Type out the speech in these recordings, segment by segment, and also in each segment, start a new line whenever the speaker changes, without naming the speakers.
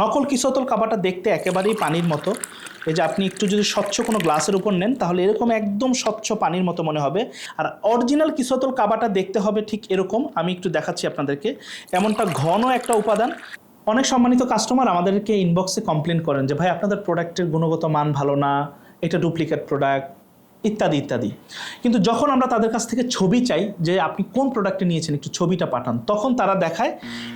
নকল কিসোতল কাবাটা দেখতে একেবারেই পানির মতো। এই যে আপনি একটু যদি স্বচ্ছ কোনো গ্লাসের উপর নেন তাহলে এরকম একদম স্বচ্ছ পানির মতো মনে হবে। আর অরিজিনাল কিসোতল কাবাটা দেখতে হবে ঠিক এরকম। আমি একটু দেখাচ্ছি আপনাদেরকে। এমনটা ঘন একটা উপাদান। অনেক সম্মানিত কাস্টমার আমাদেরকে ইনবক্সে কমপ্লেন করেন যে ভাই আপনাদের প্রোডাক্টের গুণগত মান ভালো না, এটা ডুপ্লিকেট প্রোডাক্ট ইত্যাদি ইত্যাদি। কিন্তু যখন আমরা তাদের কাছ থেকে ছবি চাই যে আপনি কোন প্রোডাক্টে নিয়েছেন একটু ছবিটা পাঠান, তখন তারা দেখায়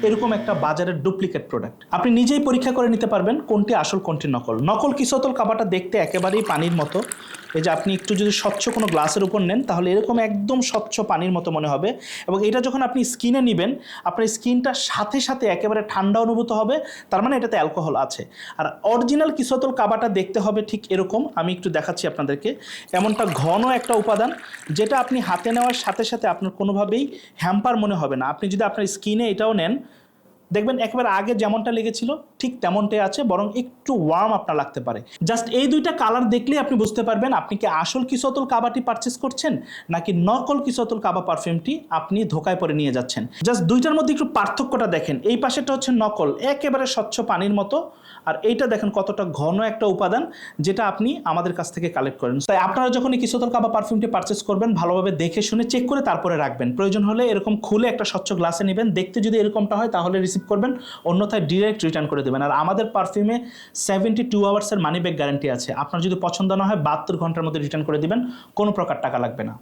এরকম একটা বাজারের ডুপ্লিকেট প্রোডাক্ট। আপনি নিজেই পরীক্ষা করে নিতে পারবেন কোনটি আসল কোনটি নকল। নকল কিসোতল কাবাটা দেখতে একেবারেই পানির মতো। এই যে আপনি একটু যদি স্বচ্ছ কোনো গ্লাসের উপর নেন তাহলে এরকম একদম স্বচ্ছ পানির মতো মনে হবে। এবং এটা যখন আপনি স্কিনে নেবেন আপনার স্কিনটা সাথে সাথে একেবারে ঠান্ডা অনুভূত হবে, তার মানে এটাতে অ্যালকোহল আছে। আর অরিজিনাল কিসোতল কাবাটা দেখতে হবে ঠিক এরকম। আমি একটু দেখাচ্ছি আপনাদেরকে। এমনটা ঘন একটা উপাদান যেটা আপনি হাতে নেওয়ার সাথে সাথে আপনার কোনোভাবেই হ্যাম্পার মনে হবে না। আপনি যদি আপনার স্কিনে এটাও নেন দেখবেন একেবারে আগে যেমনটা লেগেছিল ঠিক তেমনটাই আছে, বরং একটু ওয়ার্ম আপনার লাগতে পারে। জাস্ট এই দুইটা কালার দেখলেই আপনি বুঝতে পারবেন আপনি কি আসল কিসোতল কাবাটি পারচেস করছেন নাকি নকল কিসোতল কাবা পারফিউমটি আপনি ধোকায় পড়ে নিয়ে যাচ্ছেন। জাস্ট দুইটার মধ্যে একটু পার্থক্যটা দেখেন। এই পাশেটা হচ্ছে নকল, একেবারে স্বচ্ছ পানির মতো, আর এইটা দেখেন কতটা ঘন একটা উপাদান যেটা আপনি আমাদের কাছ থেকে কালেক্ট করেন। তাই আপনারা যখন এই কিসোতল কাবা পারফিউমটি পারচেস করবেন ভালোভাবে দেখে শুনে চেক করে তারপরে রাখবেন। প্রয়োজন হলে এরকম খুলে একটা স্বচ্ছ গ্লাসে নেবেন, দেখতে যদি এরকমটা হয় তাহলে রিসিভ করবেন, অন্যথায় ডিরেক্ট রিটার্ন করে দেবেন। আর আমাদের পারফিউমে 72 আওয়ার্সের মানি ব্যাক গ্যারান্টি আছে। আপনার যদি পছন্দ না হয় 72 ঘন্টার মধ্যে রিটার্ন করে দিবেন, কোনো প্রকার টাকা লাগবে না।